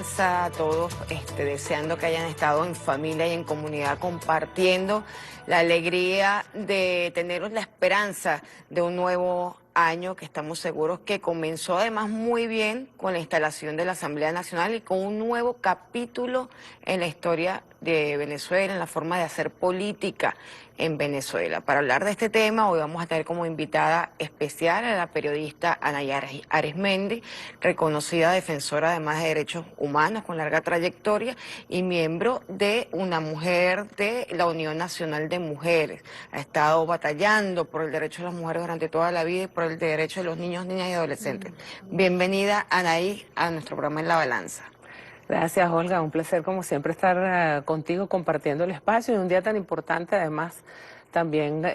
balanza, todos deseando que hayan estado en familia y en comunidad compartiendo la alegría de tener la esperanza de un nuevo año que estamos seguros que comenzó además muy bien con la instalación de la Asamblea Nacional y con un nuevo capítulo en la historia de Venezuela, en la forma de hacer política en Venezuela. Para hablar de este tema, hoy vamos a tener como invitada especial a la periodista Anaya Arismendi, reconocida defensora además de derechos humanos con larga trayectoria y miembro de Una Mujer de la Unión Nacional de Mujeres. Ha estado batallando por el derecho de las mujeres durante toda la vida y por el derecho de los niños, niñas y adolescentes. Bienvenida, Anaí, a nuestro programa En la Balanza. Gracias, Olga. Un placer, como siempre, estar contigo compartiendo el espacio y un día tan importante, además, también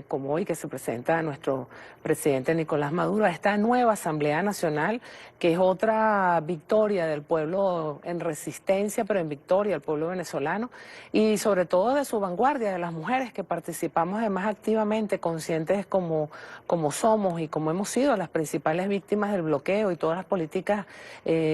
como hoy, que se presenta a nuestro presidente Nicolás Maduro, a esta nueva Asamblea Nacional, que es otra victoria del pueblo en resistencia, pero en victoria del pueblo venezolano, y sobre todo de su vanguardia, de las mujeres que participamos además activamente, conscientes como somos y como hemos sido las principales víctimas del bloqueo y todas las políticas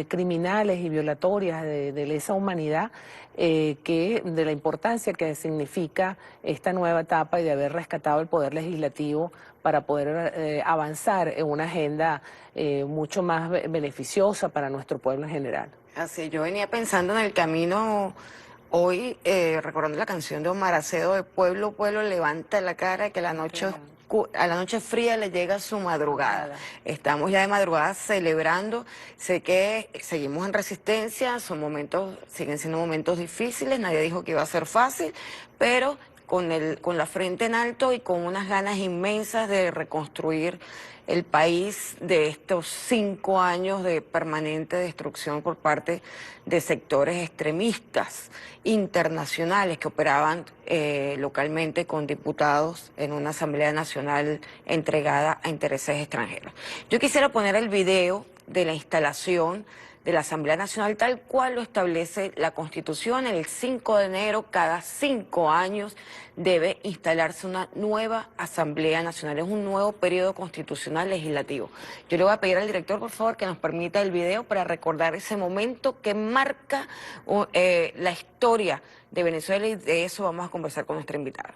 criminales y violatorias de lesa humanidad, de la importancia que significa esta nueva etapa y de haber rescatado el poder legislativo para poder avanzar en una agenda mucho más beneficiosa para nuestro pueblo en general. Así, yo venía pensando en el camino hoy, recordando la canción de Omar Acedo de Pueblo, Pueblo, levanta la cara, que la noche a la noche fría le llega su madrugada. Estamos ya de madrugada celebrando. Sé que seguimos en resistencia, siguen siendo momentos difíciles, nadie dijo que iba a ser fácil, pero con la frente en alto y con unas ganas inmensas de reconstruir el país de estos 5 años de permanente destrucción por parte de sectores extremistas internacionales que operaban localmente con diputados en una Asamblea Nacional entregada a intereses extranjeros. Yo quisiera poner el video de la instalación de la Asamblea Nacional tal cual lo establece la Constitución. El 5 de enero, cada 5 años, debe instalarse una nueva Asamblea Nacional. Es un nuevo periodo constitucional legislativo. Yo le voy a pedir al director, por favor, que nos permita el video para recordar ese momento que marca la historia de Venezuela, y de eso vamos a conversar con nuestra invitada.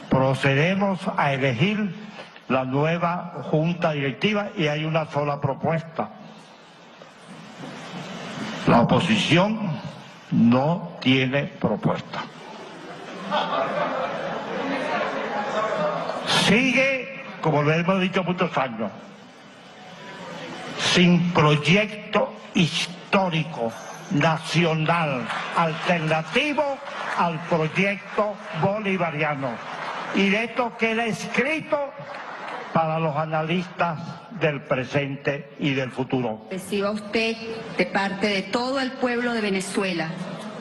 Procedemos a elegir la nueva junta directiva y hay una sola propuesta. La oposición no tiene propuesta. Sigue, como lo hemos dicho muchos años, sin proyecto histórico nacional alternativo al proyecto bolivariano. Y esto queda escrito para los analistas del presente y del futuro. Reciba usted de parte de todo el pueblo de Venezuela,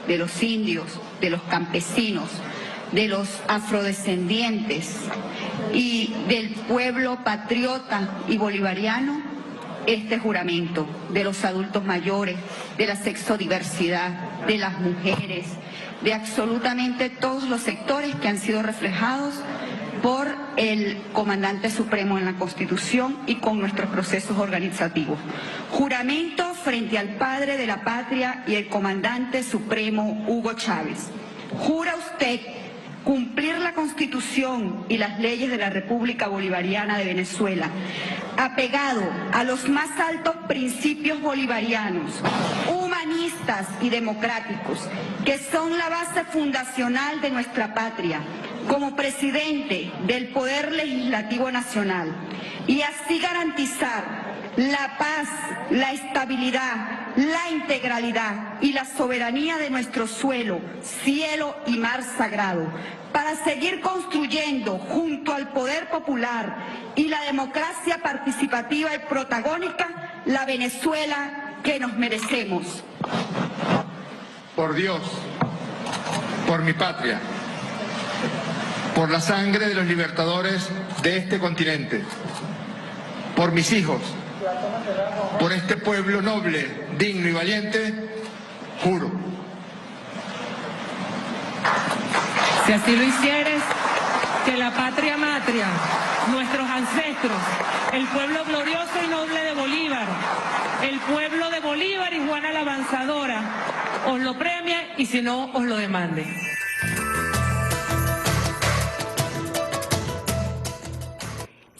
de los indios, de los campesinos, de los afrodescendientes y del pueblo patriota y bolivariano, este juramento de los adultos mayores, de la sexodiversidad, de las mujeres, de absolutamente todos los sectores que han sido reflejados por el comandante supremo en la Constitución y con nuestros procesos organizativos. Juramento frente al padre de la patria y el comandante supremo Hugo Chávez. ¿Jura usted cumplir la Constitución y las leyes de la República Bolivariana de Venezuela, apegado a los más altos principios bolivarianos, humanistas y democráticos, que son la base fundacional de nuestra patria, como presidente del Poder Legislativo Nacional, y así garantizar la paz, la estabilidad, la integralidad y la soberanía de nuestro suelo, cielo y mar sagrado, para seguir construyendo junto al poder popular y la democracia participativa y protagónica la Venezuela que nos merecemos. Por Dios, por mi patria, por la sangre de los libertadores de este continente, por mis hijos, por este pueblo noble, digno y valiente, juro. Si así lo hicieres, que la paz patria matria, nuestros ancestros, el pueblo glorioso y noble de Bolívar, el pueblo de Bolívar y Juana la Avanzadora, os lo premia y si no, os lo demande.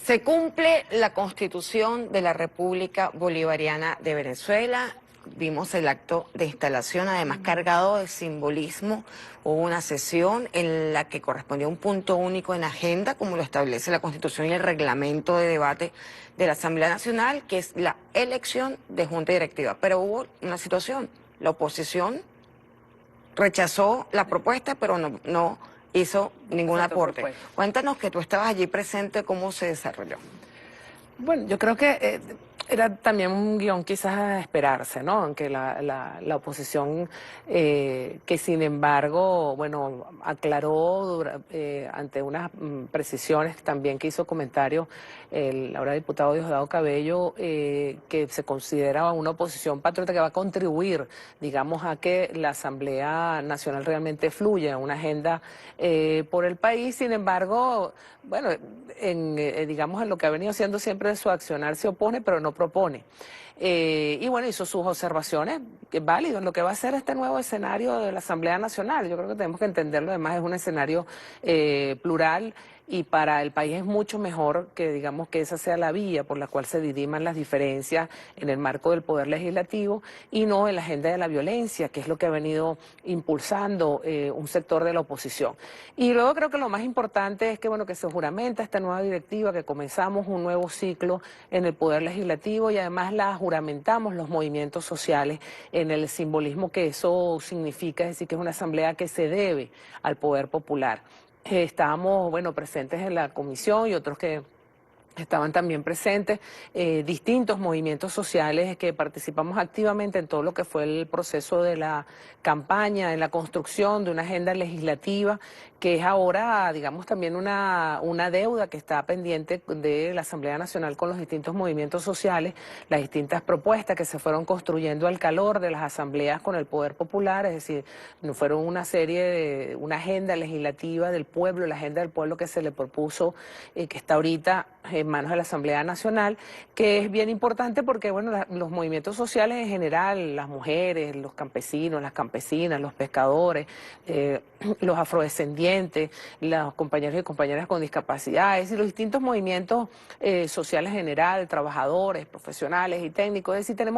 Se cumple la Constitución de la República Bolivariana de Venezuela. Vimos el acto de instalación, además cargado de simbolismo. Hubo una sesión en la que correspondió un punto único en agenda, como lo establece la Constitución y el reglamento de debate de la Asamblea Nacional, que es la elección de Junta Directiva. Pero hubo una situación, la oposición rechazó la propuesta, pero no hizo ningún aporte. Cuéntanos, que tú estabas allí presente, cómo se desarrolló. Bueno, yo creo que era también un guión quizás a esperarse, ¿no? Aunque la oposición, que sin embargo, bueno, aclaró ante unas precisiones también que hizo comentario el ahora diputado Diosdado Cabello, que se considera una oposición patriota que va a contribuir, digamos, a que la Asamblea Nacional realmente fluya, una agenda por el país. Sin embargo, bueno, digamos, en lo que ha venido siendo siempre de su accionar se opone, pero no propone. Y bueno, hizo sus observaciones, que es válido en lo que va a ser este nuevo escenario de la Asamblea Nacional. Yo creo que tenemos que entenderlo, además es un escenario plural, y para el país es mucho mejor que, digamos, que esa sea la vía por la cual se diriman las diferencias en el marco del Poder Legislativo y no en la agenda de la violencia, que es lo que ha venido impulsando un sector de la oposición. Y luego creo que lo más importante es que, bueno, que se juramenta esta nueva directiva, que comenzamos un nuevo ciclo en el Poder Legislativo y además la juramentamos los movimientos sociales en el simbolismo que eso significa, es decir, que es una asamblea que se debe al poder popular. Estábamos, bueno, presentes en la comisión y otros que estaban también presentes, distintos movimientos sociales que participamos activamente en todo lo que fue el proceso de la campaña, en la construcción de una agenda legislativa, que es ahora, digamos, también una deuda que está pendiente de la Asamblea Nacional con los distintos movimientos sociales, las distintas propuestas que se fueron construyendo al calor de las asambleas con el poder popular, es decir, no fueron una una agenda legislativa del pueblo, la agenda del pueblo que se le propuso, que está ahorita en manos de la Asamblea Nacional, que es bien importante porque, bueno, los movimientos sociales en general, las mujeres, los campesinos, las campesinas, los pescadores, los afrodescendientes, los compañeros y compañeras con discapacidades y los distintos movimientos sociales en general, trabajadores, profesionales y técnicos, es decir,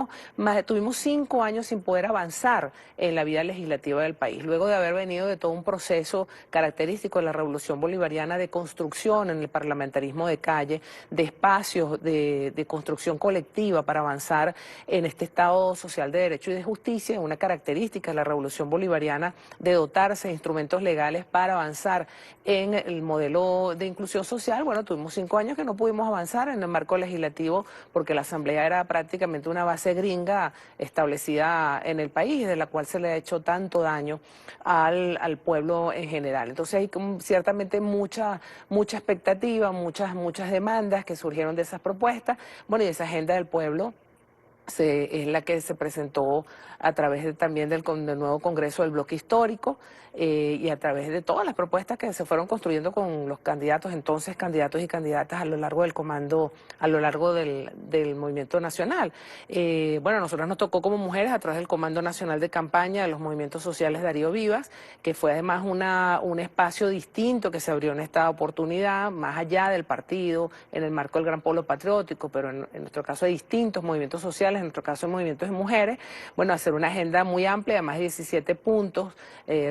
tuvimos 5 años sin poder avanzar en la vida legislativa del país, luego de haber venido de todo un proceso característico de la Revolución Bolivariana de construcción en el parlamentarismo de calle, de espacios de construcción colectiva para avanzar en este Estado social de derecho y de justicia, una característica de la Revolución Bolivariana de dotarse de instrumentos legales para avanzar en el modelo de inclusión social. Bueno, tuvimos 5 años que no pudimos avanzar en el marco legislativo porque la Asamblea era prácticamente una base gringa establecida en el país, de la cual se le ha hecho tanto daño al pueblo en general. Entonces hay ciertamente mucha expectativa, muchas demandas que surgieron de esas propuestas, bueno, y esa agenda del pueblo es la que se presentó a través también del nuevo Congreso del Bloque Histórico y a través de todas las propuestas que se fueron construyendo con los candidatos y candidatas a lo largo del comando, a lo largo del movimiento nacional. Bueno, a nosotros nos tocó como mujeres a través del Comando Nacional de Campaña de los movimientos sociales Darío Vivas, que fue además un espacio distinto que se abrió en esta oportunidad, más allá del partido, en el marco del Gran Polo Patriótico, pero en nuestro caso hay distintos movimientos sociales, en nuestro caso movimientos de mujeres, bueno, hacer una agenda muy amplia, de más de 17 puntos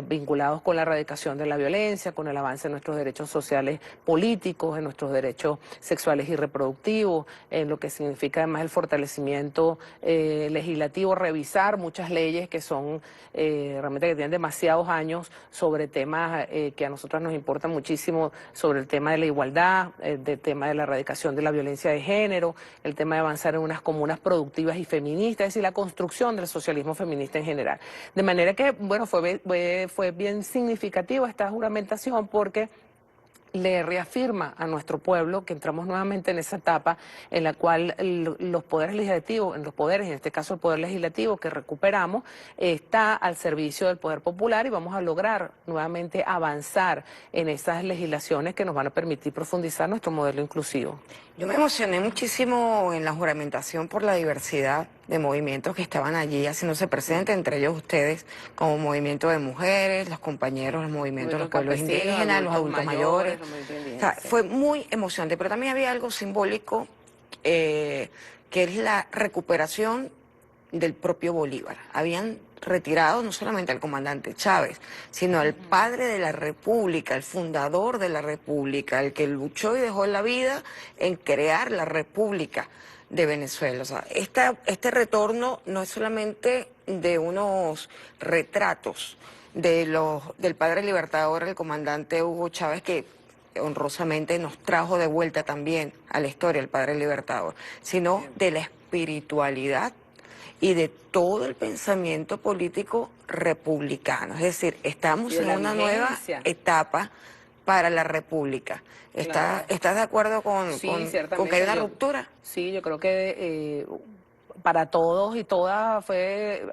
vinculados con la erradicación de la violencia, con el avance de nuestros derechos sociales políticos, en nuestros derechos sexuales y reproductivos, en lo que significa además el fortalecimiento legislativo, revisar muchas leyes que son realmente que tienen demasiados años sobre temas que a nosotros nos importan muchísimo, sobre el tema de la igualdad, del tema de la erradicación de la violencia de género, el tema de avanzar en unas comunas productivas y feministas, es decir, la construcción del socialismo feminista en general. De manera que, bueno, fue bien significativo esta juramentación porque le reafirma a nuestro pueblo que entramos nuevamente en esa etapa en la cual los poderes legislativos, en este caso el poder legislativo que recuperamos, está al servicio del poder popular y vamos a lograr nuevamente avanzar en esas legislaciones que nos van a permitir profundizar nuestro modelo inclusivo. Yo me emocioné muchísimo en la juramentación por la diversidad de movimientos que estaban allí haciéndose presentes, entre ellos ustedes, como movimiento de mujeres, los compañeros, los movimientos de los pueblos indígenas, los adultos mayores. O sea, fue muy emocionante, pero también había algo simbólico que es la recuperación del propio Bolívar. Habían retirado no solamente al comandante Chávez, sino al padre de la República, el fundador de la República, el que luchó y dejó la vida en crear la República de Venezuela. O sea, este retorno no es solamente de unos retratos del padre libertador, el comandante Hugo Chávez, que honrosamente nos trajo de vuelta también a la historia el padre libertador, sino de la espiritualidad y de todo el pensamiento político republicano. Es decir, estamos en una nueva etapa para la República. ¿Estás de acuerdo con que hay una ruptura? Sí, yo creo que para todos y todas fue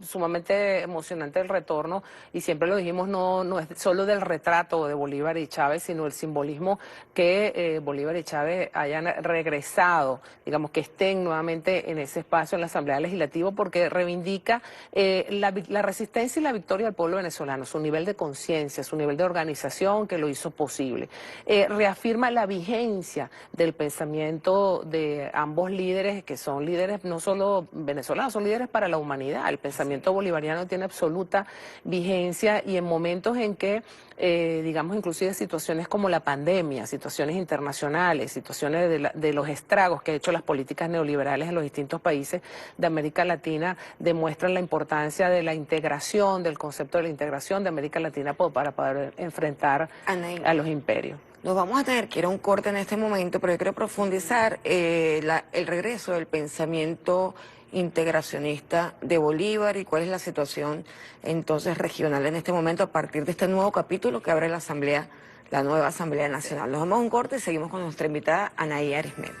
sumamente emocionante el retorno, y siempre lo dijimos, no es solo del retrato de Bolívar y Chávez, sino el simbolismo que Bolívar y Chávez hayan regresado, digamos, que estén nuevamente en ese espacio en la Asamblea Legislativa, porque reivindica la resistencia y la victoria del pueblo venezolano, su nivel de conciencia, su nivel de organización que lo hizo posible. Reafirma la vigencia del pensamiento de ambos líderes, que son líderes no solo venezolanos, son líderes para la humanidad. El pensamiento bolivariano tiene absoluta vigencia, y en momentos en que, digamos, inclusive situaciones como la pandemia, situaciones internacionales, situaciones de los estragos que han hecho las políticas neoliberales en los distintos países de América Latina, demuestran la importancia de la integración, del concepto de la integración de América Latina para poder enfrentar a los imperios. Nos vamos a tener que ir a un corte en este momento, pero yo quiero profundizar el regreso del pensamiento integracionista de Bolívar y cuál es la situación entonces regional en este momento a partir de este nuevo capítulo que abre la Asamblea, la nueva Asamblea Nacional. Nos vamos a un corte y seguimos con nuestra invitada Anaí Arismendi.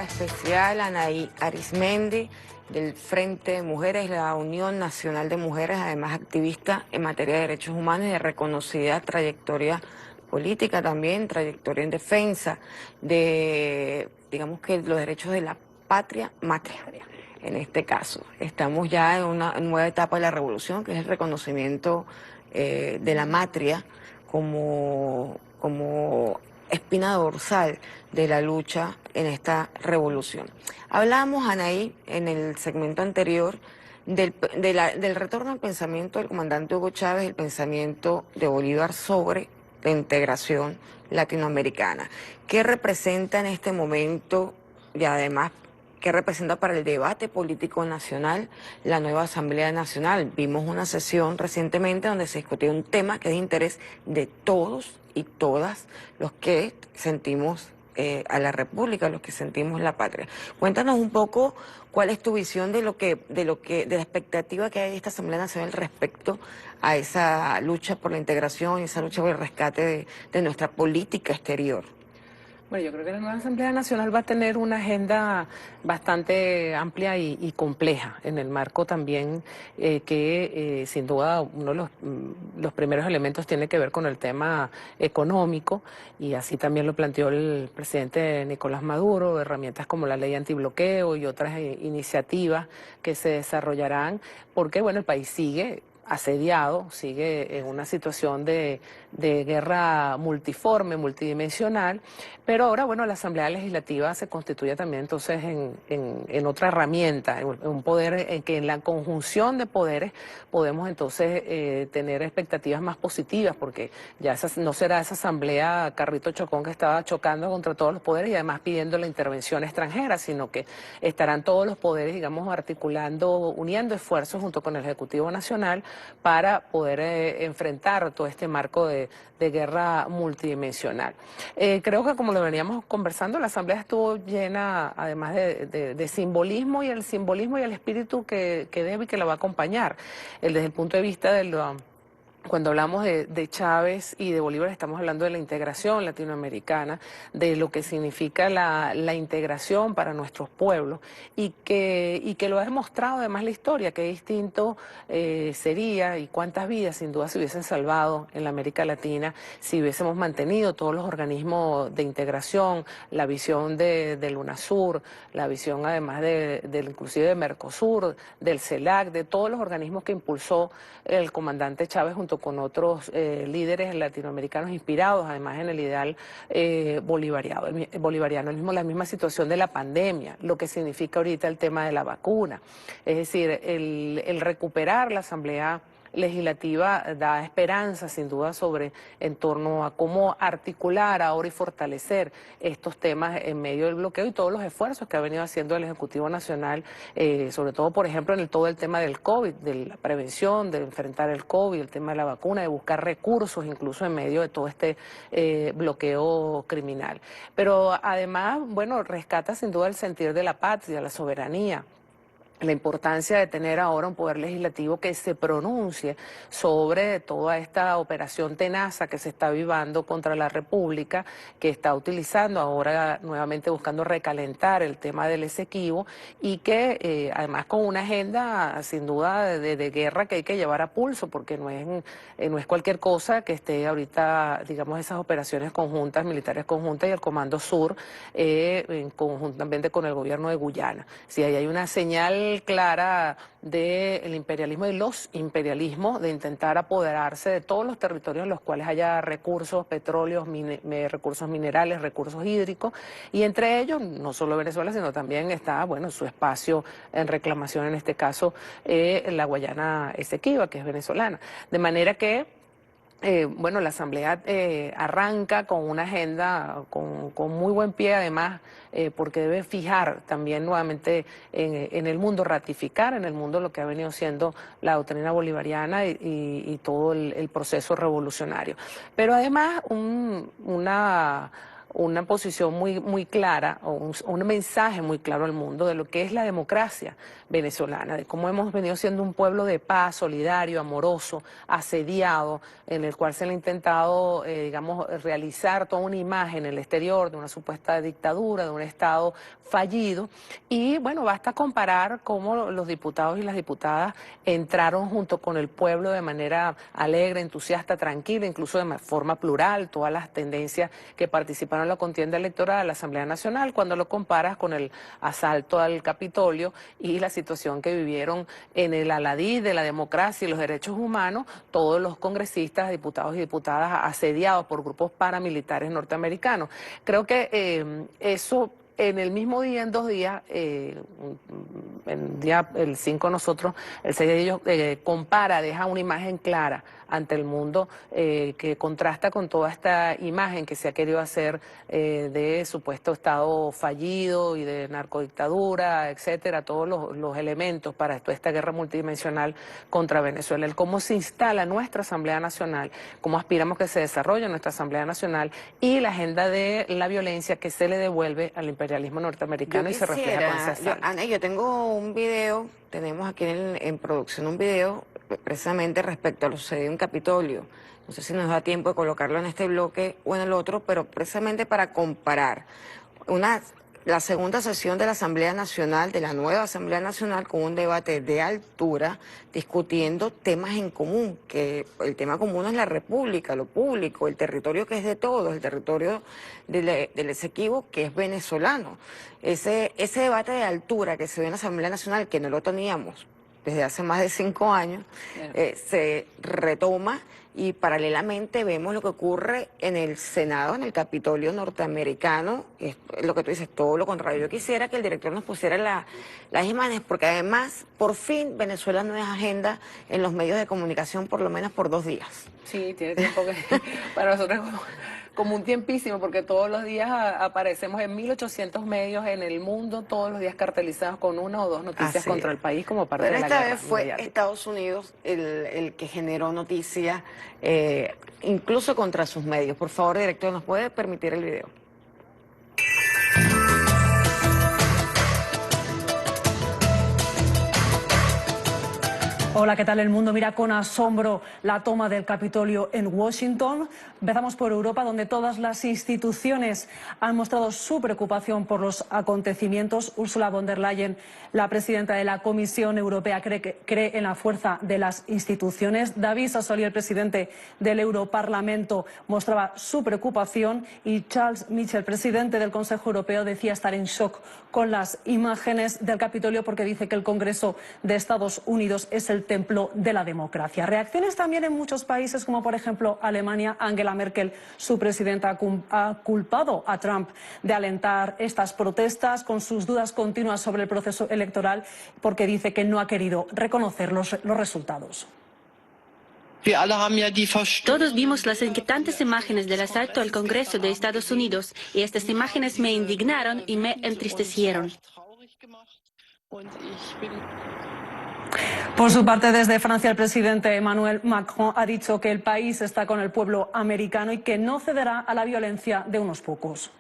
Especial Anaí Arismendi del Frente de Mujeres, la Unión Nacional de Mujeres, además activista en materia de derechos humanos y de reconocida trayectoria política también, trayectoria en defensa de, digamos que los derechos de la patria matria. En este caso, estamos ya en una nueva etapa de la revolución, que es el reconocimiento de la matria como espina dorsal de la lucha en esta revolución. Hablábamos, Anaí, en el segmento anterior del retorno al pensamiento del comandante Hugo Chávez, el pensamiento de Bolívar sobre la integración latinoamericana. ¿Qué representa en este momento y además qué representa para el debate político nacional la nueva Asamblea Nacional? Vimos una sesión recientemente donde se discutió un tema que es de interés de todos y todas los que sentimos a la República, los que sentimos la patria. Cuéntanos un poco cuál es tu visión de la expectativa que hay de esta Asamblea Nacional respecto a esa lucha por la integración y esa lucha por el rescate de nuestra política exterior. Bueno, yo creo que la nueva Asamblea Nacional va a tener una agenda bastante amplia y compleja, en el marco también que sin duda uno de los primeros elementos tiene que ver con el tema económico, y así también lo planteó el presidente Nicolás Maduro, herramientas como la ley antibloqueo y otras iniciativas que se desarrollarán, porque bueno, el país sigue asediado, sigue en una situación de guerra multiforme, multidimensional, pero ahora, bueno, la Asamblea Legislativa se constituye también entonces en otra herramienta, en un poder en que en la conjunción de poderes podemos entonces tener expectativas más positivas, porque ya no será esa Asamblea carrito chocón que estaba chocando contra todos los poderes y además pidiendo la intervención extranjera, sino que estarán todos los poderes, digamos, articulando, uniendo esfuerzos junto con el Ejecutivo Nacional para poder enfrentar todo este marco de guerra multidimensional. Creo que, como lo veníamos conversando, la Asamblea estuvo llena, además de simbolismo, y el simbolismo y el espíritu que debe y que la va a acompañar. Desde el punto de vista cuando hablamos de Chávez y de Bolívar, estamos hablando de la integración latinoamericana, de lo que significa la integración para nuestros pueblos, y que lo ha demostrado además la historia, que distinto sería y cuántas vidas sin duda se hubiesen salvado en la América Latina si hubiésemos mantenido todos los organismos de integración, la visión del UNASUR, la visión además inclusive de Mercosur, del CELAC, de todos los organismos que impulsó el comandante Chávez junto con otros líderes latinoamericanos inspirados además en el ideal bolivariano. La misma situación de la pandemia, lo que significa ahorita el tema de la vacuna. Es decir, el recuperar la Asamblea Legislativa da esperanza sin duda en torno a cómo articular ahora y fortalecer estos temas en medio del bloqueo y todos los esfuerzos que ha venido haciendo el Ejecutivo Nacional, sobre todo, por ejemplo, en todo el tema del COVID, de la prevención, de enfrentar el COVID, el tema de la vacuna, de buscar recursos incluso en medio de todo este bloqueo criminal. Pero además, bueno, rescata sin duda el sentir de la patria, la soberanía, la importancia de tener ahora un poder legislativo que se pronuncie sobre toda esta operación tenaza que se está vivando contra la República, que está utilizando ahora nuevamente buscando recalentar el tema del Esequibo, y que además con una agenda sin duda de guerra que hay que llevar a pulso, porque no es cualquier cosa que esté ahorita, digamos, esas operaciones conjuntas, militares conjuntas, y el Comando Sur conjuntamente con el gobierno de Guyana. Si ahí hay una señal clara del imperialismo y los imperialismos de intentar apoderarse de todos los territorios en los cuales haya recursos, petróleos, recursos minerales, recursos hídricos, y entre ellos no solo Venezuela, sino también está, bueno, su espacio en reclamación, en este caso la Guayana Esequiba, que es venezolana. De manera que bueno, la Asamblea arranca con una agenda con muy buen pie, además, porque debe fijar también nuevamente en el mundo, ratificar en el mundo lo que ha venido siendo la doctrina bolivariana y todo el proceso revolucionario. Pero además una posición muy clara, o un mensaje muy claro al mundo de lo que es la democracia venezolana, de cómo hemos venido siendo un pueblo de paz, solidario, amoroso, asediado, en el cual se le ha intentado, digamos, realizar toda una imagen en el exterior de una supuesta dictadura, de un Estado fallido. Y bueno, basta comparar cómo los diputados y las diputadas entraron junto con el pueblo de manera alegre, entusiasta, tranquila, incluso de forma plural, todas las tendencias que participaron en la contienda electoral de la Asamblea Nacional, cuando lo comparas con el asalto al Capitolio y la situación que vivieron en el aladí de la democracia y los derechos humanos, todos los congresistas, diputados y diputadas asediados por grupos paramilitares norteamericanos. Creo que eso, en el mismo día, en 2 días, el 5 nosotros, el 6 de ellos, compara, deja una imagen clara ante el mundo que contrasta con toda esta imagen que se ha querido hacer de supuesto Estado fallido y de narcodictadura, etcétera, todos los elementos para toda esta guerra multidimensional contra Venezuela. El cómo se instala nuestra Asamblea Nacional, cómo aspiramos que se desarrolle nuestra Asamblea Nacional, y la agenda de la violencia que se le devuelve al imperialismo norteamericano y se refleja con esa sala. Ana, yo tengo un video, tenemos aquí en producción un video precisamente respecto a lo sucedido en Capitolio. No sé si nos da tiempo de colocarlo en este bloque o en el otro, pero precisamente para comparar la segunda sesión de la Asamblea Nacional, de la nueva Asamblea Nacional, con un debate de altura, discutiendo temas en común, que el tema común es la República, lo público, el territorio que es de todos, el territorio del Esequibo, que es venezolano. Ese debate de altura que se dio en la Asamblea Nacional, que no lo teníamos desde hace más de 5 años, se retoma, y paralelamente vemos lo que ocurre en el Senado, en el Capitolio norteamericano. Es lo que tú dices, todo lo contrario. Yo quisiera que el director nos pusiera las imágenes, porque además, por fin, Venezuela no es agenda en los medios de comunicación, por lo menos por 2 días. Sí, tiene tiempo que para nosotros como un tiempísimo, porque todos los días aparecemos en 1800 medios en el mundo, todos los días cartelizados con una o dos noticias Así contra es. el país como parte Pero de la esta guerra vez fue mediática. Estados Unidos el que generó noticias, incluso contra sus medios. Por favor, director, ¿nos puede permitir el video? Hola, ¿qué tal? El mundo mira con asombro la toma del Capitolio en Washington. Empezamos por Europa, donde todas las instituciones han mostrado su preocupación por los acontecimientos. Ursula von der Leyen, la presidenta de la Comisión Europea, cree en la fuerza de las instituciones. David Sassoli, el presidente del Europarlamento, mostraba su preocupación, y Charles Michel, presidente del Consejo Europeo, decía estar en shock con las imágenes del Capitolio, porque dice que el Congreso de Estados Unidos es el templo de la democracia. Reacciones también en muchos países, como por ejemplo Alemania. Angela Merkel, su presidenta, ha culpado a Trump de alentar estas protestas, con sus dudas continuas sobre el proceso electoral, porque dice que no ha querido reconocer los resultados. Todos vimos las inquietantes imágenes del asalto al Congreso de Estados Unidos, y estas imágenes me indignaron y me entristecieron. Por su parte, desde Francia, el presidente Emmanuel Macron ha dicho que el país está con el pueblo americano y que no cederá a la violencia de unos pocos.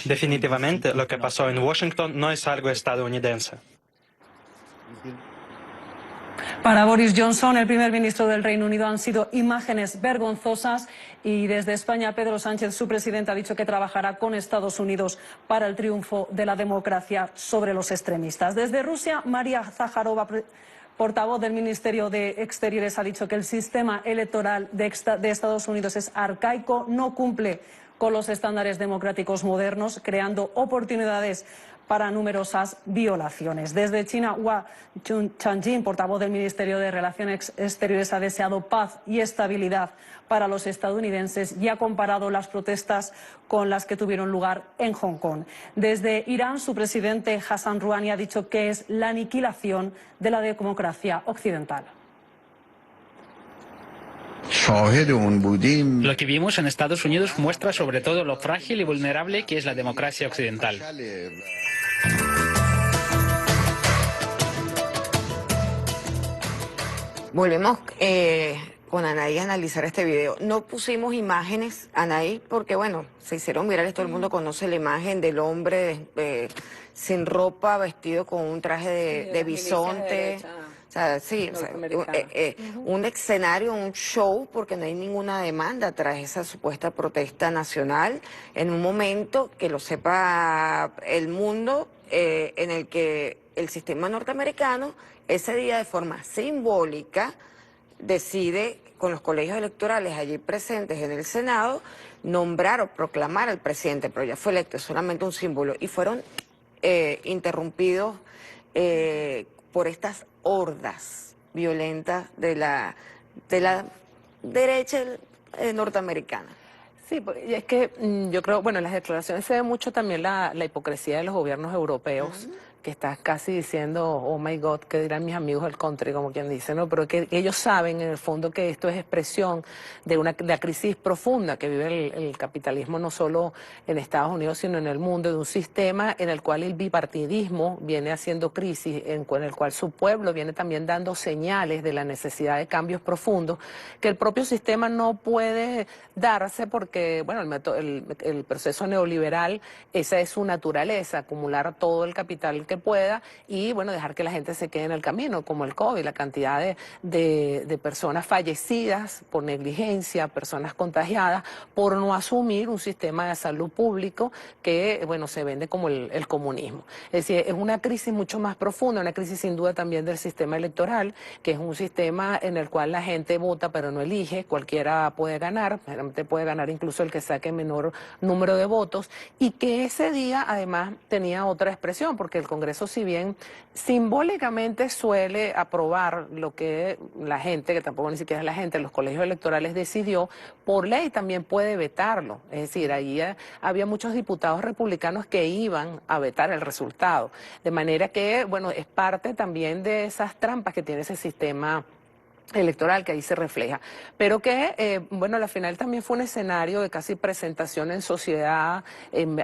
Definitivamente, lo que pasó en Washington no es algo estadounidense. Para Boris Johnson, el primer ministro del Reino Unido, han sido imágenes vergonzosas, y desde España, Pedro Sánchez, su presidente, ha dicho que trabajará con Estados Unidos para el triunfo de la democracia sobre los extremistas. Desde Rusia, María Zaharova, portavoz del Ministerio de Exteriores, ha dicho que el sistema electoral de Estados Unidos es arcaico, no cumple con los estándares democráticos modernos, creando oportunidades para numerosas violaciones. Desde China, Hua Chunying, portavoz del Ministerio de Relaciones Exteriores, ha deseado paz y estabilidad para los estadounidenses y ha comparado las protestas con las que tuvieron lugar en Hong Kong. Desde Irán, su presidente Hassan Rouhani ha dicho que es la aniquilación de la democracia occidental. Lo que vimos en Estados Unidos muestra sobre todo lo frágil y vulnerable que es la democracia occidental. Volvemos con Anaí a analizar este video. No pusimos imágenes, Anaí, porque bueno, se hicieron virales, todo el mundo conoce la imagen del hombre sin ropa, vestido con un traje de bisonte. O sea, sí, o sea, un escenario, un show, porque no hay ninguna demanda tras esa supuesta protesta nacional, en un momento, que lo sepa el mundo, en el que el sistema norteamericano ese día, de forma simbólica, decide, con los colegios electorales allí presentes en el Senado, nombrar o proclamar al presidente, pero ya fue electo, es solamente un símbolo, y fueron interrumpidos por estas hordas violentas de la derecha norteamericana. Sí, y es que yo creo, bueno, en las declaraciones se ve mucho también la hipocresía de los gobiernos europeos, que estás casi diciendo, oh my God, ¿qué dirán mis amigos del country? Como quien dice, ¿no? Pero que ellos saben en el fondo que esto es expresión de la crisis profunda que vive el capitalismo, no solo en Estados Unidos, sino en el mundo, de un sistema en el cual el bipartidismo viene haciendo crisis, en el cual su pueblo viene también dando señales de la necesidad de cambios profundos, que el propio sistema no puede darse porque, bueno, el proceso neoliberal, esa es su naturaleza, acumular todo el capital que pueda y, bueno, dejar que la gente se quede en el camino, como el COVID, la cantidad de personas fallecidas por negligencia, personas contagiadas, por no asumir un sistema de salud público que, bueno, se vende como el comunismo. Es decir, es una crisis mucho más profunda, una crisis sin duda también del sistema electoral, que es un sistema en el cual la gente vota pero no elige, cualquiera puede ganar, generalmente puede ganar incluso el que saque menor número de votos, y que ese día además tenía otra expresión, porque el Congreso, si bien simbólicamente suele aprobar lo que la gente, que tampoco ni siquiera es la gente, los colegios electorales decidió, por ley también puede vetarlo. Es decir, ahí había muchos diputados republicanos que iban a vetar el resultado. De manera que, bueno, es parte también de esas trampas que tiene ese sistema electoral que ahí se refleja, pero que, bueno, la final también fue un escenario de casi presentación en sociedad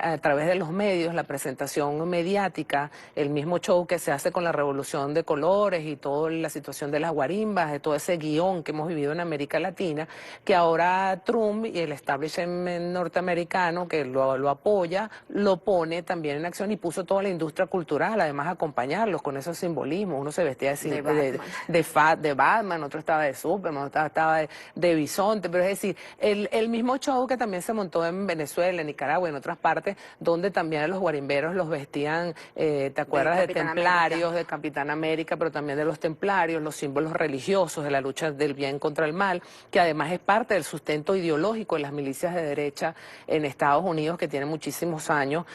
a través de los medios, la presentación mediática, el mismo show que se hace con la Revolución de Colores y toda la situación de las guarimbas, de todo ese guión que hemos vivido en América Latina, que ahora Trump y el establishment norteamericano que lo apoya, lo pone también en acción y puso toda la industria cultural, además a acompañarlos con esos simbolismos. Uno se vestía de Batman, otro estaba de Superman, otro estaba de Bisonte, pero es decir, el mismo show que también se montó en Venezuela, en Nicaragua y en otras partes, donde también a los guarimberos los vestían, ¿te acuerdas? De templarios, de Capitán América, pero también de los templarios, los símbolos religiosos de la lucha del bien contra el mal, que además es parte del sustento ideológico de las milicias de derecha en Estados Unidos, que tienen muchísimos años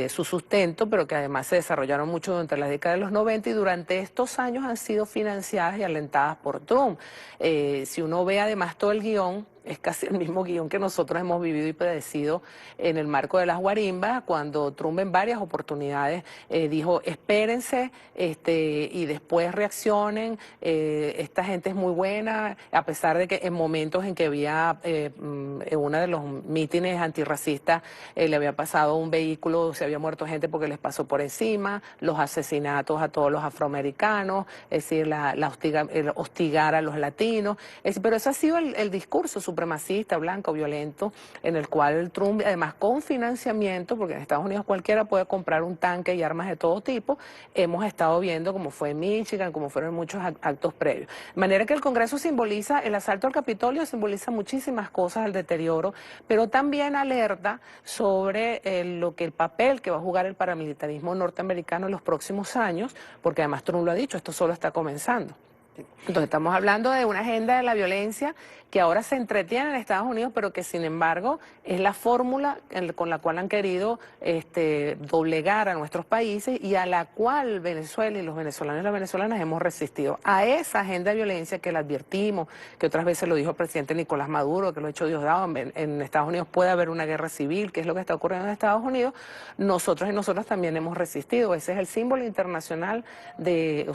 su sustento, pero que además se desarrollaron mucho durante la década de los 90 y durante estos años han sido financiadas y alentadas por Trump. Si uno ve además todo el guión, es casi el mismo guión que nosotros hemos vivido y padecido en el marco de las guarimbas, cuando Trump en varias oportunidades dijo, espérense y después reaccionen, esta gente es muy buena, a pesar de que en momentos en que había, en uno de los mítines antirracistas, le había pasado un vehículo, se había muerto gente porque les pasó por encima, los asesinatos a todos los afroamericanos, es decir, el hostigar a los latinos, pero eso ha sido el discurso supremacista, blanco, violento, en el cual Trump, además con financiamiento, porque en Estados Unidos cualquiera puede comprar un tanque y armas de todo tipo, hemos estado viendo como fue en Michigan, como fueron muchos actos previos. De manera que el Congreso simboliza, el asalto al Capitolio simboliza muchísimas cosas, el deterioro, pero también alerta sobre el papel que va a jugar el paramilitarismo norteamericano en los próximos años, porque además Trump lo ha dicho, esto solo está comenzando. Entonces estamos hablando de una agenda de la violencia que ahora se entretiene en Estados Unidos, pero que sin embargo es la fórmula con la cual han querido doblegar a nuestros países y a la cual Venezuela y los venezolanos y las venezolanas hemos resistido. A esa agenda de violencia que le advertimos, que otras veces lo dijo el presidente Nicolás Maduro, que lo ha dicho Diosdado, en Estados Unidos puede haber una guerra civil, que es lo que está ocurriendo en Estados Unidos, nosotros y nosotras también hemos resistido. Ese es el símbolo internacional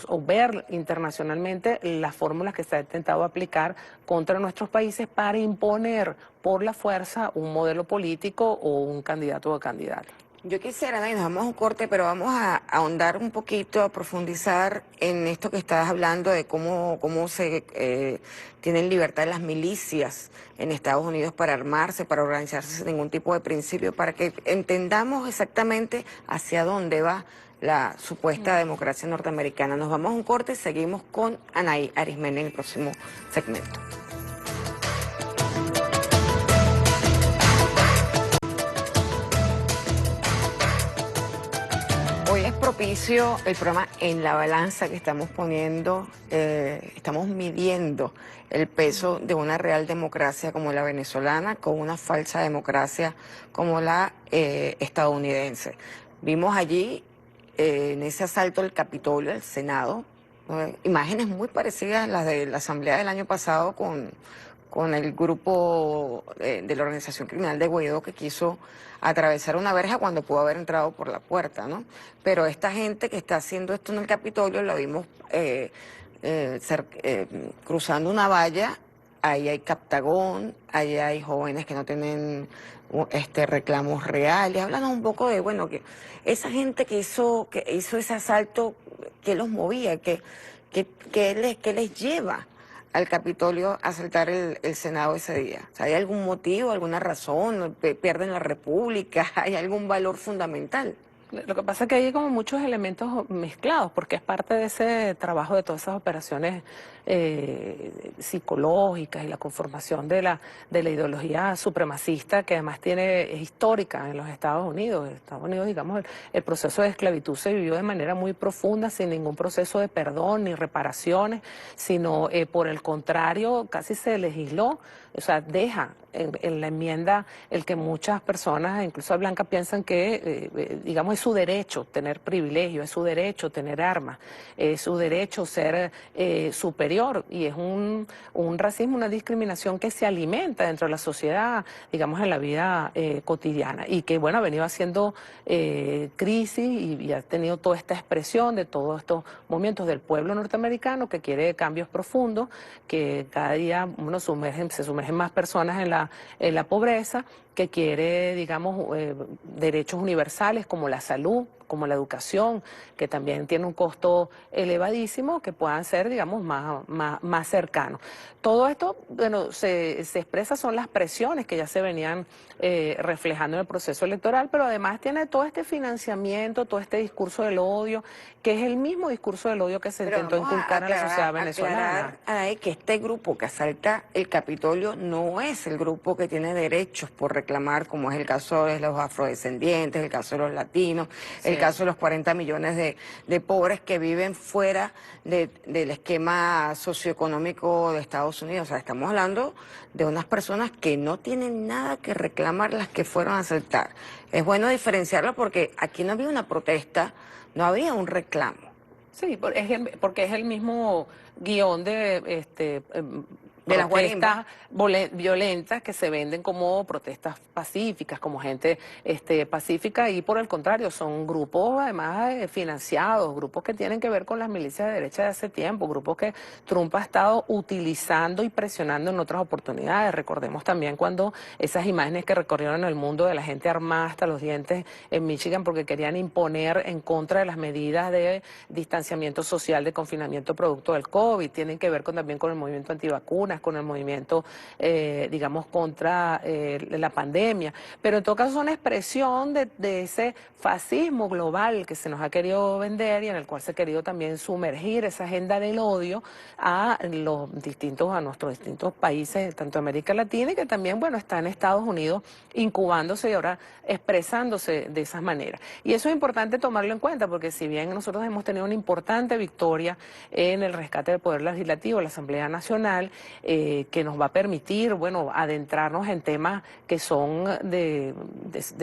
o ver internacionalmente las fórmulas que se ha intentado aplicar contra nuestros países para imponer por la fuerza un modelo político o un candidato o candidata. Yo quisiera, y nos vamos a un corte, pero vamos a ahondar un poquito, a profundizar en esto que estabas hablando de cómo se tienen libertad las milicias en Estados Unidos para armarse, para organizarse sin ningún tipo de principio, para que entendamos exactamente hacia dónde va la supuesta democracia norteamericana. Nos vamos a un corte y seguimos con Anaí Arismendi en el próximo segmento. Hoy es propicio el programa En la Balanza que estamos poniendo, estamos midiendo el peso de una real democracia como la venezolana con una falsa democracia como la estadounidense. Vimos allí en ese asalto al Capitolio, al Senado, imágenes muy parecidas a las de la Asamblea del año pasado con el grupo de la organización criminal de Guaidó que quiso atravesar una verja cuando pudo haber entrado por la puerta, ¿no? Pero esta gente que está haciendo esto en el Capitolio la vimos cruzando una valla. Ahí hay captagón, ahí hay jóvenes que no tienen reclamos reales. Háblanos un poco de, bueno, que esa gente que hizo ese asalto, ¿qué los movía? ¿Qué les lleva al Capitolio a asaltar el Senado ese día? O sea, ¿hay algún motivo, alguna razón? ¿Pierden la República? ¿Hay algún valor fundamental? Lo que pasa es que hay como muchos elementos mezclados, porque es parte de ese trabajo de todas esas operaciones psicológicas y la conformación de la ideología supremacista que además es histórica en los Estados Unidos. En Estados Unidos, digamos, el proceso de esclavitud se vivió de manera muy profunda, sin ningún proceso de perdón ni reparaciones, sino por el contrario, casi se legisló o sea, deja en la enmienda el que muchas personas, incluso Blanca, piensan que, digamos, es su derecho tener privilegio, es su derecho tener armas, es su derecho ser superior, y es un racismo, una discriminación que se alimenta dentro de la sociedad, digamos, en la vida cotidiana, y que, bueno, ha venido haciendo crisis y ha tenido toda esta expresión de todos estos movimientos del pueblo norteamericano que quiere cambios profundos, que cada día se sumergen más personas en la pobreza, que quiere, digamos, derechos universales como la salud, como la educación, que también tiene un costo elevadísimo, que puedan ser, digamos, más cercanos. Todo esto, bueno, se expresa, son las presiones que ya se venían reflejando en el proceso electoral, pero además tiene todo este financiamiento, todo este discurso del odio, que es el mismo discurso del odio que se intentó inculcar a la sociedad venezolana. Aclarar que este grupo que asalta el Capitolio no es el grupo que tiene derechos por reclamar, como es el caso de los afrodescendientes, el caso de los latinos, el caso de los 40 millones de pobres que viven fuera del esquema socioeconómico de Estados Unidos. O sea, estamos hablando de unas personas que no tienen nada que reclamar, las que fueron a asaltar. Es bueno diferenciarlo porque aquí no había una protesta, no había un reclamo. Sí, porque es el mismo guión de las protestas violentas que se venden como protestas pacíficas, como gente pacífica, y por el contrario son grupos además financiados, grupos que tienen que ver con las milicias de derecha de hace tiempo, grupos que Trump ha estado utilizando y presionando en otras oportunidades. Recordemos también cuando esas imágenes que recorrieron el mundo de la gente armada hasta los dientes en Michigan porque querían imponer en contra de las medidas de distanciamiento social, de confinamiento producto del COVID, tienen que ver también con el movimiento antivacunas, con el movimiento, digamos, contra la pandemia. Pero en todo caso son expresión de ese fascismo global que se nos ha querido vender y en el cual se ha querido también sumergir esa agenda del odio a nuestros distintos países, tanto de América Latina y que también, bueno, está en Estados Unidos incubándose y ahora expresándose de esas maneras. Y eso es importante tomarlo en cuenta porque si bien nosotros hemos tenido una importante victoria en el rescate del Poder Legislativo, la Asamblea Nacional, que nos va a permitir, bueno, adentrarnos en temas que son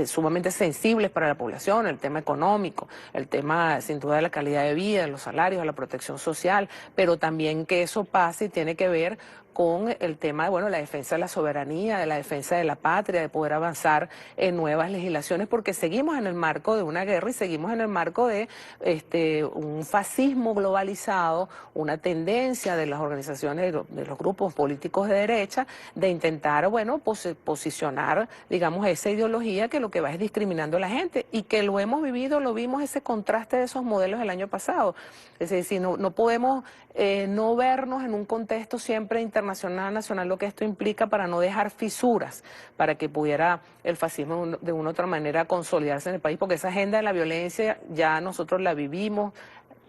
sumamente sensibles para la población, el tema económico, el tema sin duda de la calidad de vida, los salarios, la protección social, pero también que eso pase y tiene que ver con el tema de, bueno, la defensa de la soberanía, de la defensa de la patria, de poder avanzar en nuevas legislaciones, porque seguimos en el marco de una guerra y seguimos en el marco de un fascismo globalizado, una tendencia de las organizaciones, de los grupos políticos de derecha, de intentar, bueno, posicionar, digamos, esa ideología que lo que va es discriminando a la gente y que lo hemos vivido, lo vimos ese contraste de esos modelos el año pasado. Es decir, no podemos no vernos en un contexto siempre internacional, nacional, lo que esto implica para no dejar fisuras, para que pudiera el fascismo de una u otra manera consolidarse en el país, porque esa agenda de la violencia ya nosotros la vivimos,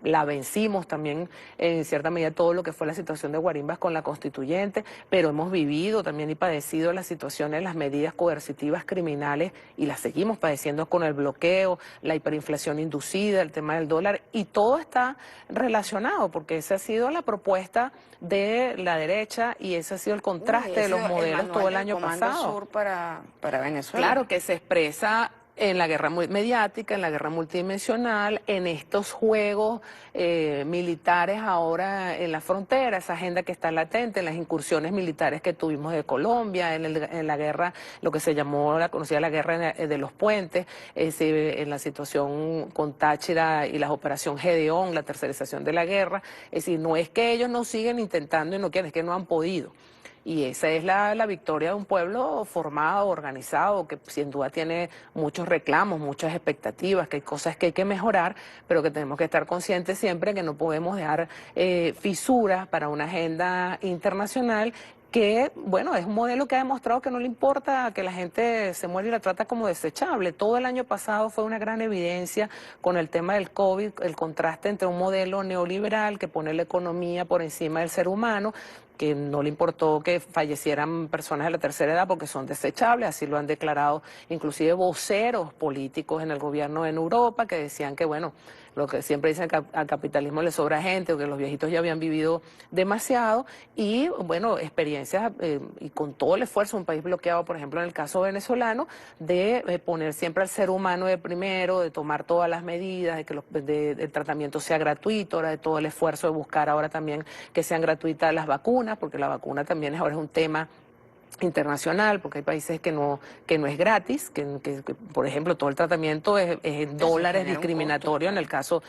la vencimos también en cierta medida todo lo que fue la situación de Guarimbas con la constituyente, pero hemos vivido también y padecido las situaciones, las medidas coercitivas criminales y las seguimos padeciendo con el bloqueo, la hiperinflación inducida, el tema del dólar y todo está relacionado porque esa ha sido la propuesta de la derecha y ese ha sido el contraste de los modelos todo el año pasado. Sur para Venezuela. Claro, que se expresa en la guerra mediática, en la guerra multidimensional, en estos juegos militares ahora en la frontera, esa agenda que está latente, en las incursiones militares que tuvimos de Colombia, en la guerra, lo que se llamó, la conocida la guerra de los puentes, en la situación con Táchira y la operación Gedeón, la tercerización de la guerra. Es decir, no es que ellos no siguen intentando y no quieren, es que no han podido. Y esa es la victoria de un pueblo formado, organizado, que sin duda tiene muchos reclamos, muchas expectativas, que hay cosas que hay que mejorar, pero que tenemos que estar conscientes siempre que no podemos dejar fisuras para una agenda internacional que, bueno, es un modelo que ha demostrado que no le importa que la gente se muera y la trata como desechable. Todo el año pasado fue una gran evidencia con el tema del COVID, el contraste entre un modelo neoliberal que pone la economía por encima del ser humano, que no le importó que fallecieran personas de la tercera edad porque son desechables, así lo han declarado inclusive voceros políticos en el gobierno en Europa, que decían que, bueno, lo que siempre dicen que al capitalismo le sobra gente o que los viejitos ya habían vivido demasiado y, bueno, experiencias y con todo el esfuerzo, un país bloqueado, por ejemplo, en el caso venezolano, de poner siempre al ser humano de primero, de tomar todas las medidas, de que el tratamiento sea gratuito, ahora de todo el esfuerzo de buscar ahora también que sean gratuitas las vacunas, porque la vacuna también ahora es un tema internacional, porque hay países que no es gratis, que, por ejemplo, todo el tratamiento es en dólares discriminatorio en el caso,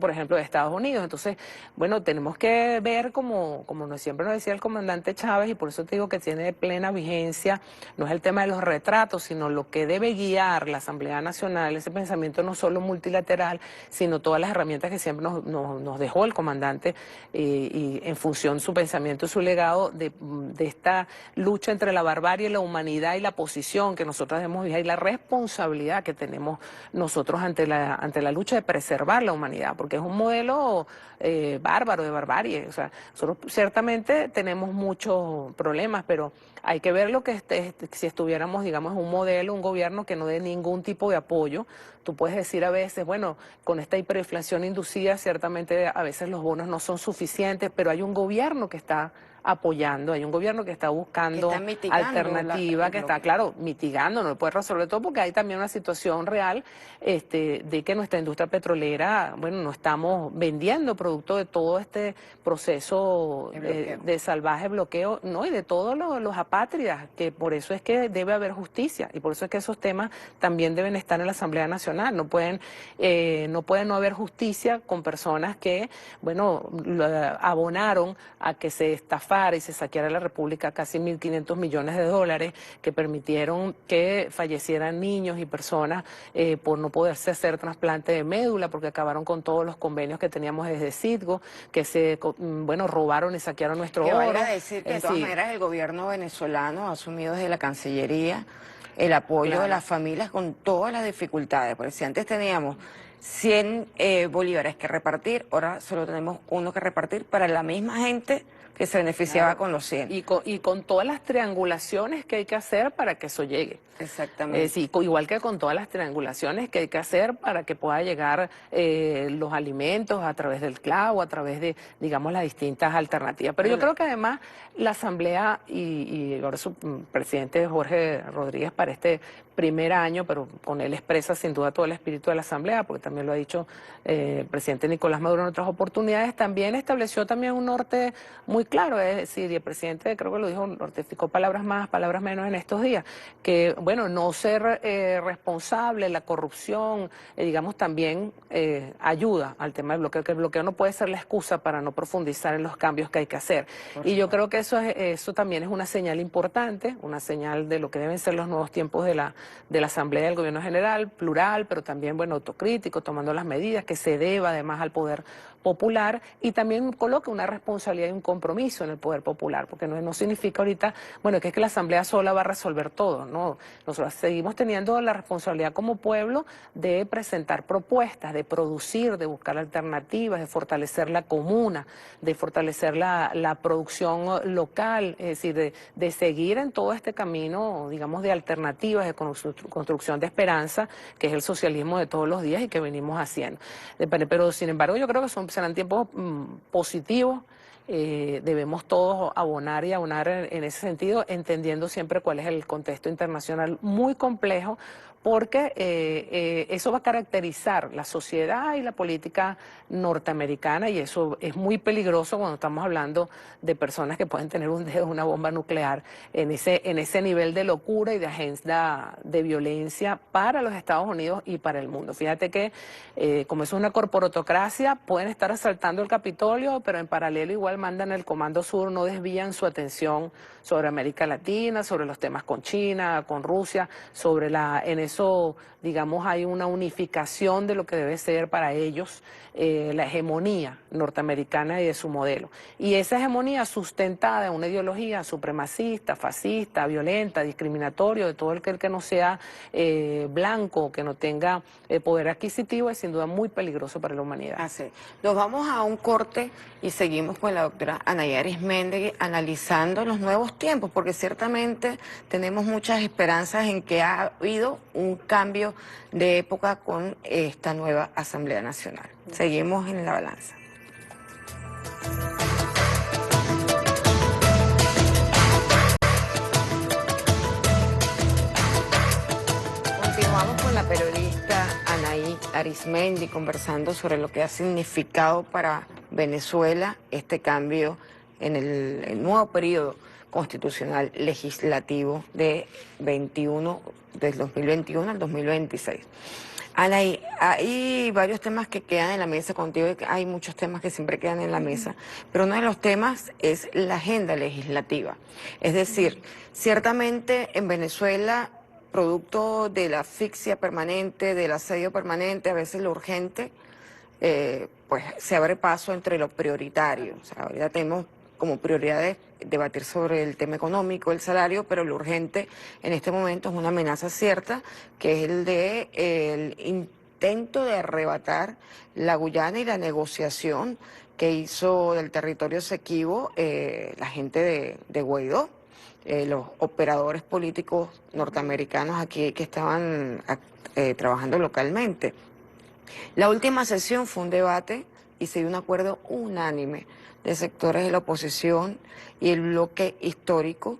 por ejemplo, de Estados Unidos. Entonces, bueno, tenemos que ver, como siempre nos decía el comandante Chávez, y por eso te digo que tiene plena vigencia, no es el tema de los retratos, sino lo que debe guiar la Asamblea Nacional, ese pensamiento no solo multilateral, sino todas las herramientas que siempre nos dejó el comandante y en función de su pensamiento y su legado de esta lucha entre la barbarie, la humanidad y la posición que nosotros debemos vivir y la responsabilidad que tenemos nosotros ante la lucha de preservar la humanidad, porque es un modelo bárbaro de barbarie. O sea, nosotros ciertamente tenemos muchos problemas, pero hay que ver lo que si estuviéramos, digamos, en un modelo, un gobierno que no dé ningún tipo de apoyo. Tú puedes decir a veces, bueno, con esta hiperinflación inducida, ciertamente a veces los bonos no son suficientes, pero hay un gobierno que está apoyando, hay un gobierno que está buscando alternativa, que está, claro, mitigando, no lo puede resolver todo porque hay también una situación real de que nuestra industria petrolera, bueno, no estamos vendiendo producto de todo este proceso de salvaje bloqueo, no, y de todos los apátridas, que por eso es que debe haber justicia y por eso es que esos temas también deben estar en la Asamblea Nacional. No puede no haber justicia con personas que, bueno, abonaron a que se estafaran y se saqueara la República casi 1.500 millones de dólares, que permitieron que fallecieran niños y personas por no poderse hacer trasplante de médula, porque acabaron con todos los convenios que teníamos desde Citgo, que robaron y saquearon nuestro oro. Que valga decir que de todas maneras el gobierno venezolano ha asumido desde la Cancillería el apoyo de las familias con todas las dificultades, porque si antes teníamos 100 bolívares que repartir, ahora solo tenemos uno que repartir para la misma gente que se beneficiaba con los 100. Y con todas las triangulaciones que hay que hacer para que eso llegue. Exactamente. Sí, igual que con todas las triangulaciones que hay que hacer para que pueda llegar los alimentos a través del clavo, a través de, digamos, las distintas alternativas. Pero yo creo que además la Asamblea y ahora su presidente Jorge Rodríguez para este primer año, pero con él expresa sin duda todo el espíritu de la Asamblea, porque también lo ha dicho el presidente Nicolás Maduro en otras oportunidades, también estableció también un norte muy claro, es decir, y el presidente creo que lo dijo, nortificó palabras más, palabras menos en estos días, que bueno, no ser responsable, la corrupción, digamos, también ayuda al tema del bloqueo, que el bloqueo no puede ser la excusa para no profundizar en los cambios que hay que hacer. Y yo creo que eso también es una señal importante, una señal de lo que deben ser los nuevos tiempos de la Asamblea del Gobierno General, plural, pero también, bueno, autocrítico, tomando las medidas que se deba además al poder popular, y también coloca una responsabilidad y un compromiso en el poder popular, porque no significa ahorita, bueno, que es que la Asamblea sola va a resolver todo, no. Nosotros seguimos teniendo la responsabilidad como pueblo de presentar propuestas, de producir, de buscar alternativas, de fortalecer la comuna, de fortalecer la producción local, es decir, de seguir en todo este camino, digamos, de alternativas, de construcción de esperanza, que es el socialismo de todos los días y que venimos haciendo. Pero, sin embargo, yo creo que serán tiempos positivos. Debemos todos abonar y aunar en ese sentido, entendiendo siempre cuál es el contexto internacional muy complejo, porque eso va a caracterizar la sociedad y la política norteamericana, y eso es muy peligroso cuando estamos hablando de personas que pueden tener un dedo de una bomba nuclear en ese nivel de locura y de agenda de violencia para los Estados Unidos y para el mundo. Fíjate que como es una corporatocracia, pueden estar asaltando el Capitolio, pero en paralelo igual mandan el Comando Sur, no desvían su atención sobre América Latina, sobre los temas con China, con Rusia, sobre en eso, digamos, hay una unificación de lo que debe ser para ellos la hegemonía norteamericana y de su modelo. Y esa hegemonía sustentada en una ideología supremacista, fascista, violenta, discriminatoria, de todo el que no sea blanco, que no tenga poder adquisitivo, es sin duda muy peligroso para la humanidad. Así. Nos vamos a un corte y seguimos con la doctora Anaya Arismendi analizando los nuevos tiempos, porque ciertamente tenemos muchas esperanzas en que ha habido un cambio de época con esta nueva Asamblea Nacional. Seguimos en la balanza. Continuamos con la periodista Anaya Arismendi conversando sobre lo que ha significado para Venezuela este cambio en el nuevo periodo constitucional legislativo del 2021 al 2026. Ana, hay varios temas que quedan en la mesa contigo, hay muchos temas que siempre quedan en la mesa, pero uno de los temas es la agenda legislativa. Es decir, ciertamente en Venezuela, producto de la asfixia permanente, del asedio permanente, a veces lo urgente, pues se abre paso entre lo prioritario. O sea, ahorita tenemos como prioridades debatir sobre el tema económico, el salario, pero lo urgente en este momento es una amenaza cierta, que es el intento de arrebatar la Guyana y la negociación que hizo del territorio Esequibo la gente de Guaidó, los operadores políticos norteamericanos aquí que estaban trabajando localmente. La última sesión fue un debate y se dio un acuerdo unánime de sectores de la oposición y el bloque histórico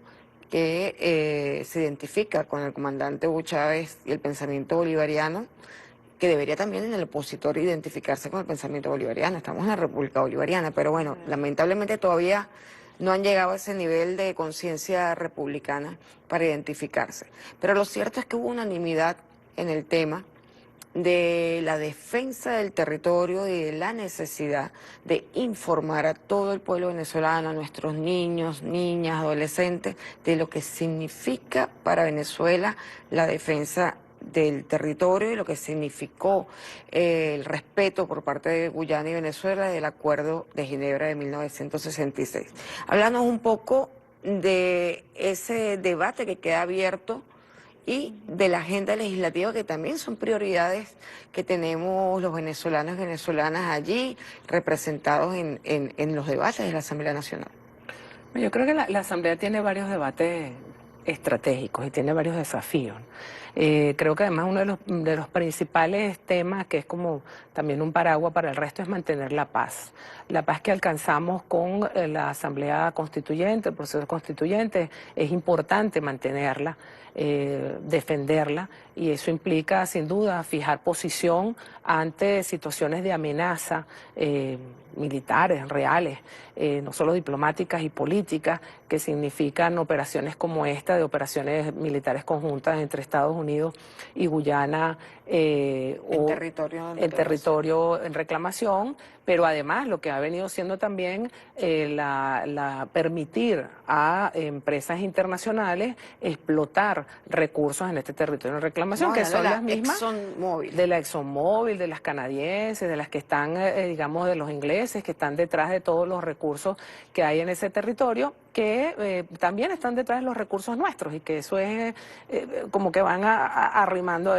que se identifica con el comandante Hugo Chávez y el pensamiento bolivariano, que debería también en el opositor identificarse con el pensamiento bolivariano. Estamos en la República Bolivariana, pero bueno, lamentablemente todavía no han llegado a ese nivel de conciencia republicana para identificarse. Pero lo cierto es que hubo unanimidad en el tema de la defensa del territorio y de la necesidad de informar a todo el pueblo venezolano, a nuestros niños, niñas, adolescentes, de lo que significa para Venezuela la defensa del territorio y lo que significó el respeto por parte de Guyana y Venezuela del Acuerdo de Ginebra de 1966. Háblanos un poco de ese debate que queda abierto y de la agenda legislativa, que también son prioridades que tenemos los venezolanos y venezolanas allí representados en los debates de la Asamblea Nacional. Yo creo que la Asamblea tiene varios debates estratégicos y tiene varios desafíos. Creo que además uno de los principales temas, que es como también un paraguas para el resto, es mantener la paz. La paz que alcanzamos con la Asamblea Constituyente, el proceso constituyente, es importante mantenerla, defenderla, y eso implica sin duda fijar posición ante situaciones de amenaza militares, reales, no solo diplomáticas y políticas, que significan operaciones como esta, de operaciones militares conjuntas entre Estados Unidos y Guyana, en territorio en reclamación, pero además lo que ha venido siendo también permitir a empresas internacionales explotar recursos en este territorio en reclamación, que son las mismas de la ExxonMobil, de las canadienses, de las que están, digamos, de los ingleses, que están detrás de todos los recursos que hay en ese territorio, que también están detrás de los recursos nuestros, y que eso es como que van arrimando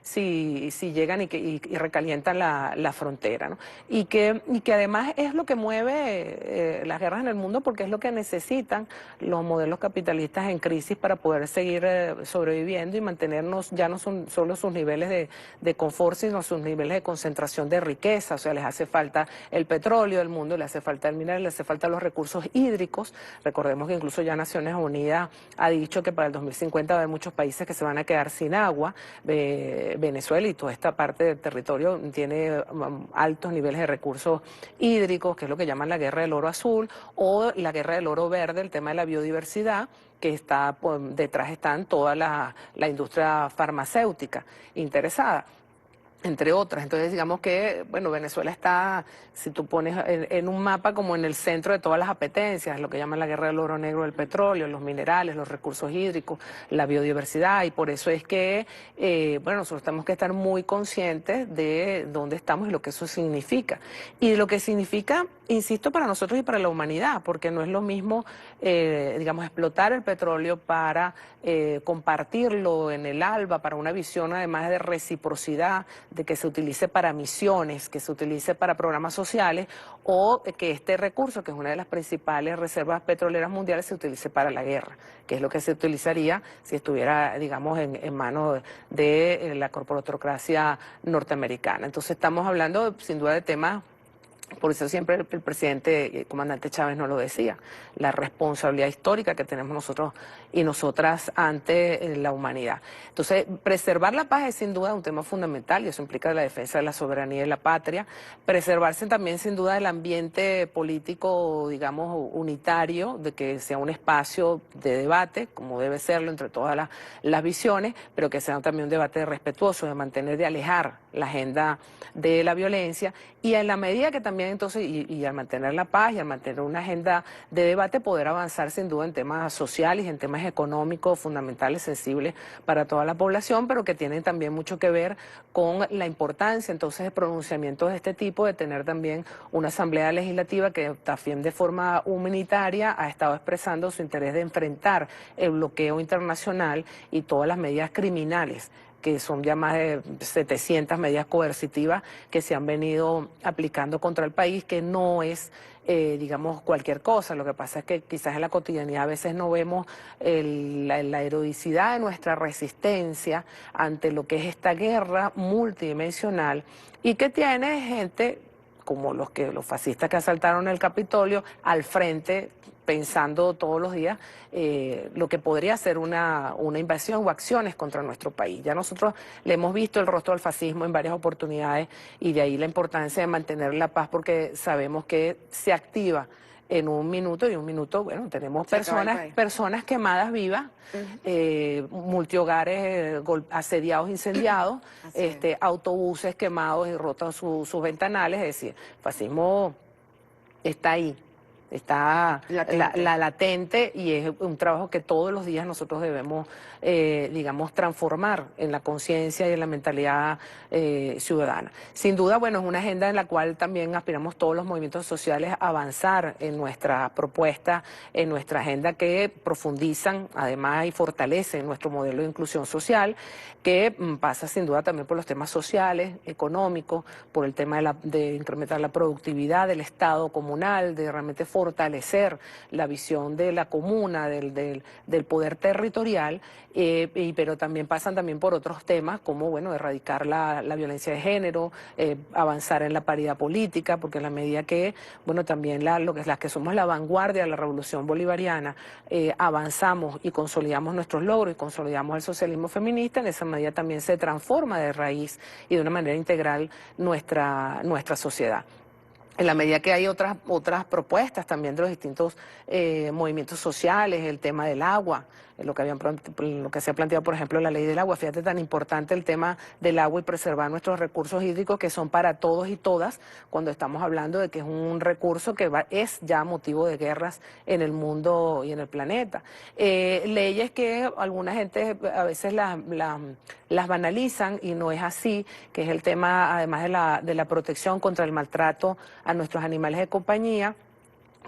si llegan y recalientan la frontera, ¿no? Y que además es lo que mueve las guerras en el mundo, porque es lo que necesitan los modelos capitalistas en crisis para poder seguir sobreviviendo y mantenernos, ya no son solo sus niveles de confort, sino sus niveles de concentración de riqueza. O sea, les hace falta el petróleo del mundo, le hace falta el mineral, le hace falta los recursos hídricos. Recordemos que incluso ya Naciones Unidas ha dicho que para el 2050 va a haber muchos países que se van a quedar sin agua. Venezuela y toda esta parte del territorio tiene altos niveles de recursos hídricos, que es lo que llaman la guerra del oro azul o la guerra del oro verde, el tema de la biodiversidad, que está detrás están toda la industria farmacéutica interesada. entre otras. Entonces, digamos que, bueno, Venezuela está, si tú pones en un mapa, como en el centro de todas las apetencias, lo que llaman la guerra del oro negro del petróleo, los minerales, los recursos hídricos, la biodiversidad, y por eso es que, bueno, nosotros tenemos que estar muy conscientes de dónde estamos y lo que eso significa. Y de lo que significa, insisto, para nosotros y para la humanidad, porque no es lo mismo, digamos, explotar el petróleo para compartirlo en el ALBA, para una visión además de reciprocidad, de que se utilice para misiones, que se utilice para programas sociales, o que este recurso, que es una de las principales reservas petroleras mundiales, se utilice para la guerra, que es lo que se utilizaría si estuviera, digamos, en manos de la corporatocracia norteamericana. Entonces estamos hablando sin duda de temas. Por eso siempre el presidente, el comandante Chávez nos lo decía, la responsabilidad histórica que tenemos nosotros y nosotras ante la humanidad. Entonces, preservar la paz es sin duda un tema fundamental y eso implica la defensa de la soberanía de la patria. Preservarse también sin duda el ambiente político, digamos, unitario, de que sea un espacio de debate, como debe serlo entre todas las visiones, pero que sea también un debate respetuoso, de mantener, de alejar la agenda de la violencia, y en la medida que también entonces, y al mantener la paz y al mantener una agenda de debate, poder avanzar sin duda en temas sociales, en temas económicos fundamentales, sensibles para toda la población, pero que tienen también mucho que ver con la importancia entonces de pronunciamientos de este tipo, de tener también una asamblea legislativa que también de forma humanitaria ha estado expresando su interés de enfrentar el bloqueo internacional y todas las medidas criminales, que son ya más de 700 medidas coercitivas que se han venido aplicando contra el país, que no es, digamos, cualquier cosa. Lo que pasa es que quizás en la cotidianidad a veces no vemos la heroicidad de nuestra resistencia ante lo que es esta guerra multidimensional y que tiene gente como los fascistas que asaltaron el Capitolio al frente, pensando todos los días lo que podría ser una invasión o acciones contra nuestro país. Ya nosotros le hemos visto el rostro al fascismo en varias oportunidades y de ahí la importancia de mantener la paz, porque sabemos que se activa en un minuto, y un minuto, bueno, tenemos personas quemadas vivas, multihogares asediados, incendiados, autobuses quemados y rotos sus ventanales. Es decir, el fascismo está ahí. Está latente y es un trabajo que todos los días nosotros debemos, digamos, transformar en la conciencia y en la mentalidad ciudadana. Sin duda, bueno, es una agenda en la cual también aspiramos todos los movimientos sociales a avanzar en nuestra propuesta, en nuestra agenda, que profundizan además y fortalecen nuestro modelo de inclusión social, que pasa sin duda también por los temas sociales, económicos, por el tema de incrementar la productividad del Estado comunal, de realmente fortalecer la visión de la comuna, del poder territorial, pero también pasan también por otros temas como, bueno, erradicar la violencia de género, avanzar en la paridad política, porque en la medida que, bueno, también las que somos la vanguardia de la revolución bolivariana, avanzamos y consolidamos nuestros logros y consolidamos el socialismo feminista, en esa medida también se transforma de raíz y de una manera integral nuestra sociedad. En la medida que hay otras propuestas también de los distintos movimientos sociales, el tema del agua, lo que se ha planteado, por ejemplo, la ley del agua. Fíjate, tan importante el tema del agua y preservar nuestros recursos hídricos, que son para todos y todas, cuando estamos hablando de que es un recurso que es ya motivo de guerras en el mundo y en el planeta. Leyes que alguna gente a veces las banalizan y no es así, que es el tema, además de la protección contra el maltrato a nuestros animales de compañía,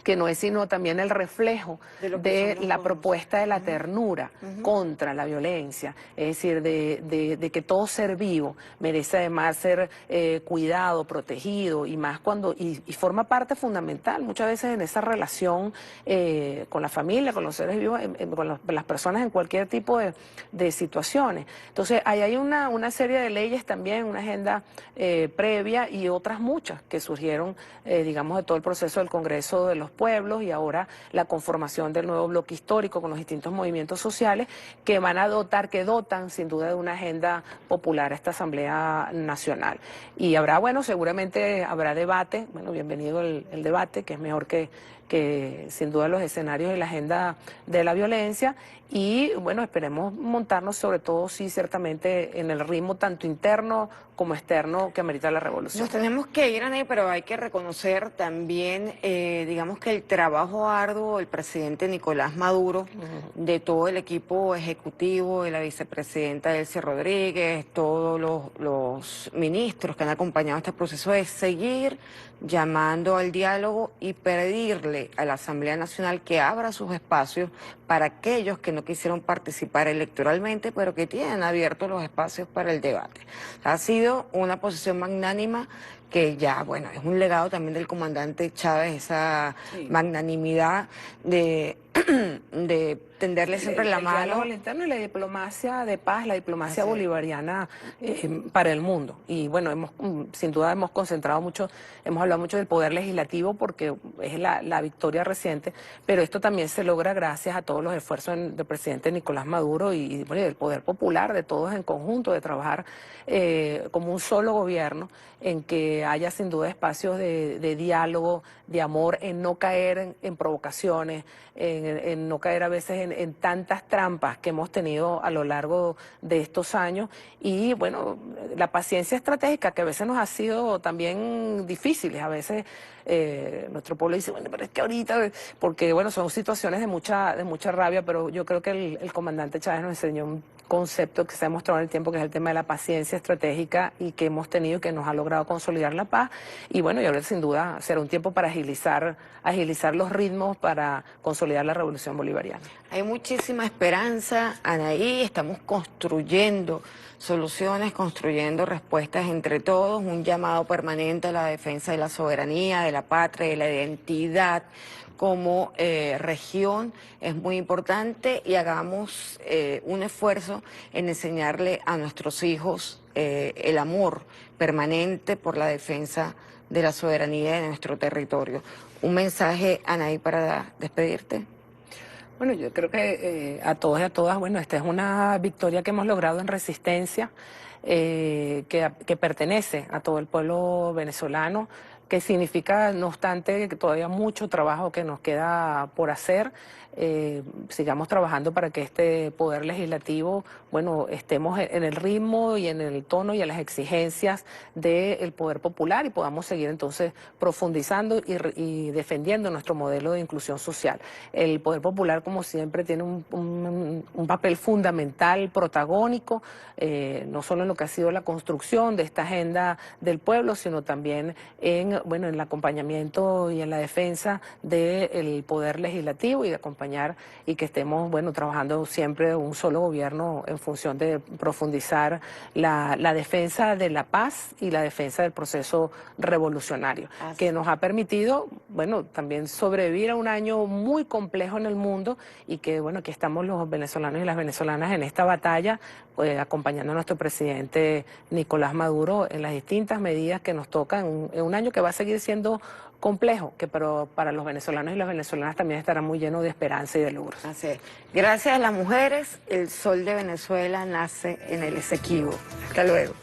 que no es sino también el reflejo de la propuesta de la ternura contra la violencia, es decir, de que todo ser vivo merece además ser cuidado, protegido, y más cuando, y forma parte fundamental muchas veces en esa relación con la familia, con los seres vivos, con las personas en cualquier tipo de situaciones. Entonces, ahí hay una serie de leyes también, una agenda previa y otras muchas que surgieron, digamos, de todo el proceso del Congreso de los los pueblos y ahora la conformación del nuevo bloque histórico con los distintos movimientos sociales que van a dotan sin duda de una agenda popular a esta Asamblea Nacional. Y habrá, bueno, seguramente habrá debate, bueno, bienvenido el debate, que es mejor que sin duda los escenarios y la agenda de la violencia, y bueno, esperemos montarnos sobre todo, sí, ciertamente en el ritmo tanto interno como externo que amerita la revolución. Nos tenemos que ir, Anaí, pero hay que reconocer también, digamos que el trabajo arduo del presidente Nicolás Maduro, de todo el equipo ejecutivo, de la vicepresidenta Delcy Rodríguez, todos los ministros que han acompañado este proceso, es seguir llamando al diálogo y pedirle a la Asamblea Nacional que abra sus espacios para aquellos que no quisieron participar electoralmente, pero que tienen abiertos los espacios para el debate. Ha sido una posición magnánima que ya, bueno, es un legado también del comandante Chávez, esa magnanimidad de tenderle siempre la mano. El diálogo al interno y la diplomacia de paz, la diplomacia bolivariana para el mundo. Y bueno, sin duda hemos concentrado mucho, hemos hablado mucho del poder legislativo porque es la victoria reciente, pero esto también se logra gracias a todos los esfuerzos del presidente Nicolás Maduro y bueno, del poder popular, de todos en conjunto, de trabajar como un solo gobierno en que haya sin duda espacios de diálogo, de amor, en no caer en provocaciones, en no caer a veces en tantas trampas que hemos tenido a lo largo de estos años y bueno, la paciencia estratégica que a veces nos ha sido también difíciles, a veces nuestro pueblo dice, bueno, pero es que ahorita, porque bueno, son situaciones de mucha rabia, pero yo creo que el comandante Chávez nos enseñó un concepto que se ha mostrado en el tiempo, que es el tema de la paciencia estratégica y que hemos tenido y que nos ha logrado consolidar la paz. Y bueno, y ahora sin duda será un tiempo para agilizar los ritmos para consolidar la revolución bolivariana. Hay muchísima esperanza, Anaí, estamos construyendo soluciones, construyendo respuestas entre todos, un llamado permanente a la defensa de la soberanía, de la patria, de la identidad como región es muy importante y hagamos un esfuerzo en enseñarle a nuestros hijos el amor permanente por la defensa de la soberanía de nuestro territorio. Un mensaje, Anaí, para despedirte. Bueno, yo creo que a todos y a todas, bueno, esta es una victoria que hemos logrado en resistencia, que pertenece a todo el pueblo venezolano, que significa, no obstante, que todavía mucho trabajo que nos queda por hacer. Sigamos trabajando para que este poder legislativo, bueno, estemos en el ritmo y en el tono y en las exigencias del poder popular y podamos seguir entonces profundizando y defendiendo nuestro modelo de inclusión social. El poder popular, como siempre, tiene un papel fundamental, protagónico, no solo en lo que ha sido la construcción de esta agenda del pueblo, sino también en el acompañamiento y en la defensa del poder legislativo y de acompañar y que estemos, bueno, trabajando siempre un solo gobierno en función de profundizar la defensa de la paz y la defensa del proceso revolucionario, que nos ha permitido, bueno, también sobrevivir a un año muy complejo en el mundo y que, bueno, aquí estamos los venezolanos y las venezolanas en esta batalla, acompañando a nuestro presidente Nicolás Maduro en las distintas medidas que nos tocan en un año que va a seguir siendo complejo, pero para los venezolanos y las venezolanas también estará muy lleno de esperanza y de logros. Así es. Gracias a las mujeres, el sol de Venezuela nace en el Esequibo. Hasta luego.